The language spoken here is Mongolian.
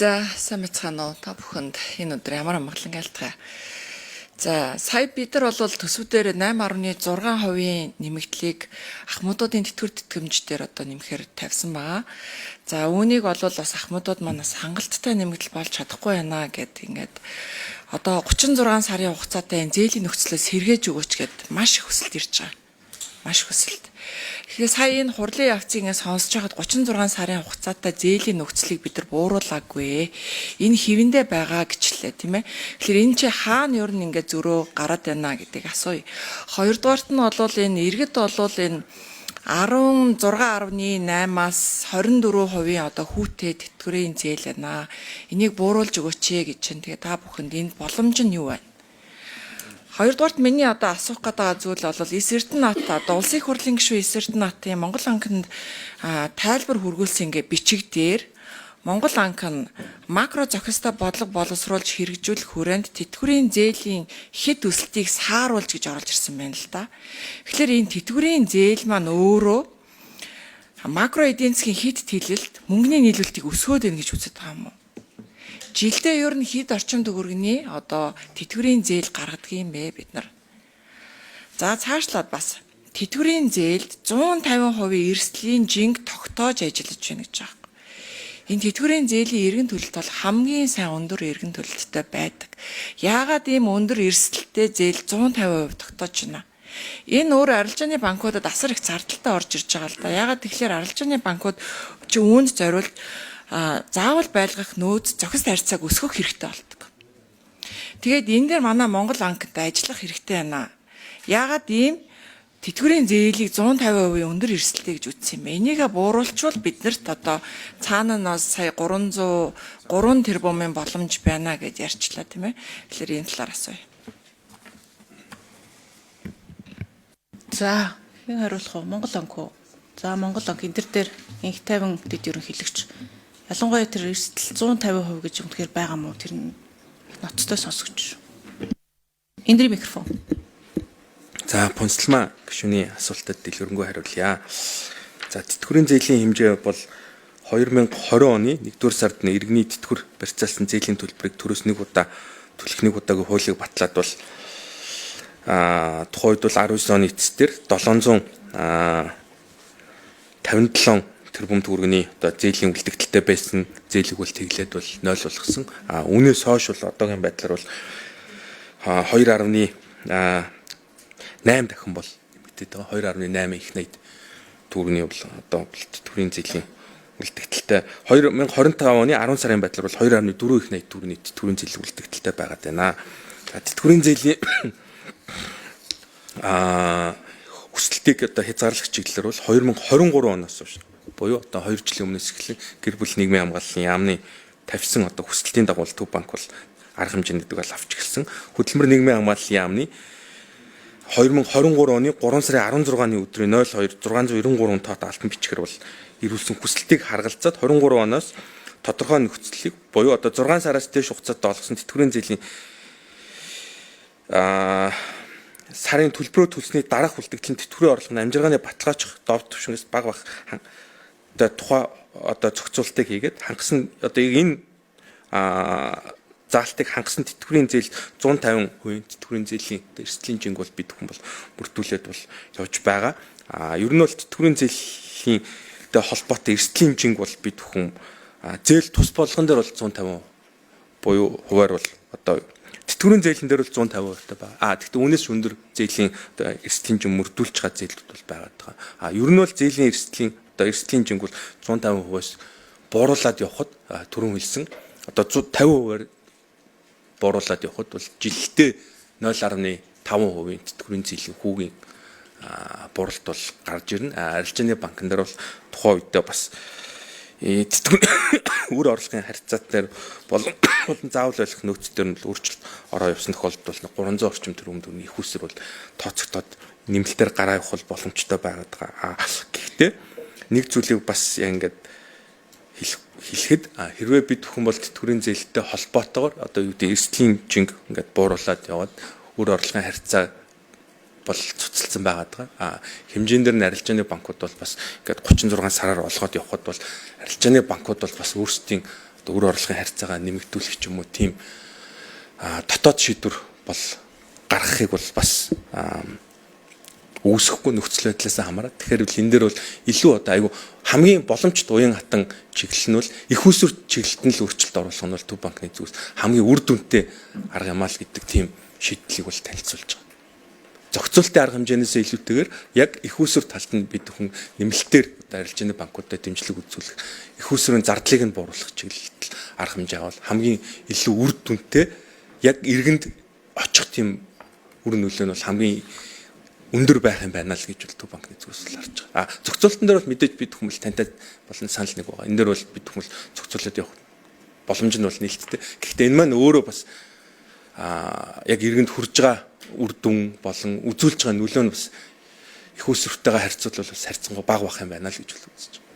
За сайн мэцхан уу та бүхэнд энэ өдөр ямар амгалан айлтгай. За сая бид нар бол төсвүүдээр 8.6% нэмэгдлийг ахмадуудын тэтгэвэр тэтгэмжээр одоо нэмэхээр тавьсан байгаа. За үүнийг бол бас ахмадууд манаас хангалттай нэмэгдэл болж чадахгүй байна гэд ингээд одоо 36 сарын хугацаатай зээлийн нөхцлөөс сэргээж өгөөч гэд маш их хүсэлт ирж байгаа. Маш хүсэлт. Тэгэхээр сая энэ хурлын явцыг ингэ сонсож байхад 36 сарын хугацаатай зээлийн нөхцөлийг бид нар бууруулаагүй. Энэ хэвэндээ байгаа гэчлээ тийм ээ. Тэгэхээр энэ чи хаана юу н ингэ зөрөө гараад байна гэдгийг асууя. Хоёрдугаарт нь бол энэ иргэд бол энэ 16.8-аас 24% одоо хүүтэй тэтгэврийн зээл байна. Энийг бууруулж өгөөч гэж чинь тэгээ та бүхэнд энэ боломж нь юу вэ? Хоёрдугаарт миний одоо асуух гэдэг зүйл бол эс Эрдэнэт одоо улсын хурлын гишүүн эс Эрдэнэтийн Монгол анхнд тайлбар хүргүүлсэн ингээ бичиг дээр Монгол анх нь макро зохистой бодлого боловсруулж хэрэгжүүлэх хүрээнд тэтгэврийн зээлийн хэд өсөлтийг сааруулж гэж оруулж ирсэн байна л да. Тэгэхээр энэ тэтгэврийн зээл маань өөрөө макро эдийн засгийн хэд тэлэлт мөнгөний нийлүүлэлтийг өсгөөд байна гэж үздэг юм уу? Жилдээ ер нь хэд орчим төгрөгийн одоо тэтгэврийн зээл гаргадаг юм бэ бид нар. За цаашлаад бас тэтгэврийн зээлд 150% эрсдлийн жинг тогтоож ажиллаж байна гэж байгаа. Энэ тэтгэврийн зээлийн эргэн төлөлт бол хамгийн сайн өндөр эргэн төлөлттэй байдаг. Яагаад ийм өндөр эрсдэлтэй зээл 150% тогтоож байна? Энэ өөр арилжааны банкудад асар их зардалтай орж ирж байгаа л да. Яагаад тэгэхээр арилжааны банкуд чи үүнд зориулж заавал байлгах нөөц зохист харьцааг өсгөх хэрэгтэй болдог. Тэгээд энэ дээр манай Монгол банктай ажиллах хэрэгтэй байна. Яагаад ийм тэтгэврийн зээлийг 150% өндөр эрсдэлтэй гэж үзсэн юм бэ? Энийг бууруулчвал биднэрт одоо цаана нь сая 303 тэрбумын боломж байна гэж ярьчлаа тийм ээ. Тэгэхээр энэ талаар асууя. За, хэн хариулах вэ? Монгол банк уу? За, Монгол банк энэ төр дээр инх тайван дэд ерөнхийлөгч ялангуяа тэр эрсдэл 150% гэж юм тэгэхээр байгаа мó тэр нь ноцтой сонсогч. Эндрий микрофон. За Пунцлмаа гишүүний асуултад дэлгэрэнгүй хариулъя. За тэтгэврийн зээлийн хэмжээ бол 2020 оны 1-р сард иргэний тэтгэвэр барьцаалсан зээлийн төлбөрийг төрөөс нэг удаа төлөх нэг удаагийн хуулийг батлаад бол тухайд бол 19 оны эцэстээр 757 тэрбум төгрөгийн одоо зээлийн үлдэгдэлтэй байсан зээлийг бол тэглээд бол 0 болгосон. Үүнээс хойш бол одоогийн байдлаар бол 2.8 дахин бол нэмэгдээд байгаа. 2.8 их 80 төгрөгийн бол одоо тэтгэврийн зээлийн үлдэгдэлтэй 2025 оны 10 сарын байдлаар бол 2.4 их 80 төгрөгийн тэтгэврийн зээлийн үлдэгдэлтэй байгаад байна. Тэтгэврийн зээлийн өсөлтийг одоо хязгаарлагч чиглэлээр бол 2023 оноос хойш буюу одоо 2 жилийн өмнөөс эхлэн гэр бүл нийгмийн хамгааллын яамны тавьсан одоо хүсэлтийн дагуу Төв банк бол арга хэмжээнд бол авч эхэлсэн. Хөдөлмөр нийгмийн хамгааллын яамны 2023 оны 3 сарын 16-ны өдрийн 02 693 тоот алтан бичгээр бол ирүүлсэн хүсэлтийг харгалзаад 23 оноос тодорхой нөхцөлийг буюу одоо 6 сараас дээш хугацаатай олгосон тэтгэврийн зээлийн сарын төлбөрөө төлсөний дараах үлдэгдлийн тэтгэврийн орлогын амжиргааны баталгаач дов түвшингээс бага одоо тухай одоо зохицуултыг хийгээд хангасан одоо энэ заалтыг хангасан тэтгэврийн зээл 150% тэтгэврийн зээлийн эрсдлийн жинг бол бид хүн бол бүрдүүлээд бол явж байгаа. Ер нь бол тэтгэврийн зээлийн холбоотой эрсдлийн жинг бол бид хүн зээл тус болгон дээр бол 150% буюу хуваар бол одоо тэтгэврийн зээлийн дээр бол 150% байгаа. Гэхдээ үүнээс өндөр зээлийн одоо эрсдлийн жин мөрдүүлж байгаа зээлүүд бол байгаад байгаа. Ер нь бол зээлийн эрсдлийн одоо эрсдлийн жинг бол 150%-аас бууруулад явхад түрүүн хэлсэн одоо 50%-аар бууруулад явхад бол жилдээ 0.5% тэтгэврийн зээлийн хүүгийн бууралт бол гарч ирнэ. Арилжааны банкн дээр бол тухайн үедээ бас үр орлогын харьцаатай болон заавал байх нөөцдөр нь өөрчлөлт ороо явсан тохиолдолд бол 300 орчим тэрбум төгрөгийн их үсэр бол тооцогдоод нэмэлтээр гараа явах бол боломжтой байгаад байгаа. Гэхдээ нэг зүйлийг бас ингээд хэлэхэд хэрвээ бид бүхэн бол тэтгэврийн зээлтэй холбоотойгоор одоо юу гэдэг эрсдлийн жинг ингээд бууруулад яваад үр орлогын харьцаа бол цуцалсан байгаад байгаа. Хэмжээнд дээр нь арилжааны банкуд бол бас ингээд 36 сараар олгоод явхад бол арилжааны банкуд бол бас өөрсдийн үр орлогын харьцаагаа нэмэгдүүлэх ч юм уу тийм дотоод шийдвэр бол гаргахыг бол бас үүсэхгүй нөхцөл байдлаас хамаарат. Тэгэхээр энэ дээр бол илүү одоо айгу хамгийн боломжит уян хатан чиглэл нь бол их усүр чиглэлд нь л өөрчлөлт оруулах нь бол Төв банкны зүгээс хамгийн үр дүнтэй арга юм аа л гэдэг тийм шийдлийг бол танилцуулж байгаа. Зохицуултын арга хэмжээнээс илүүтэйгээр яг их усүр талд нь бид хүн нэмэлтээр арилжааны банкудад дэмжлэг үзүүлэх, их усүрийн зардлыг нь бууруулах чиглэлд арга хэмжээ авал хамгийн илүү үр дүнтэй яг иргэнд очих тийм үр нөлөө нь бол хамгийн өндөр байх юм байна л гэж бол Төв банкны зүгээс л харж байгаа. Зохицуултын дээр бол мэдээж бид хүмүүс тантай болон санал нэг байгаа. Энэ дээр бол бид хүмүүс зохицуулаад явах боломж нь бол нээлттэй. Гэхдээ энэ маань өөрөө бас яг иргэнд хүрж байгаа үр дүн болон үзүүлж байгаа нөлөө нь бас их усүртэйгээ харьцуулбал бас харьцангуй бага байх юм байна л гэж үзэж байна.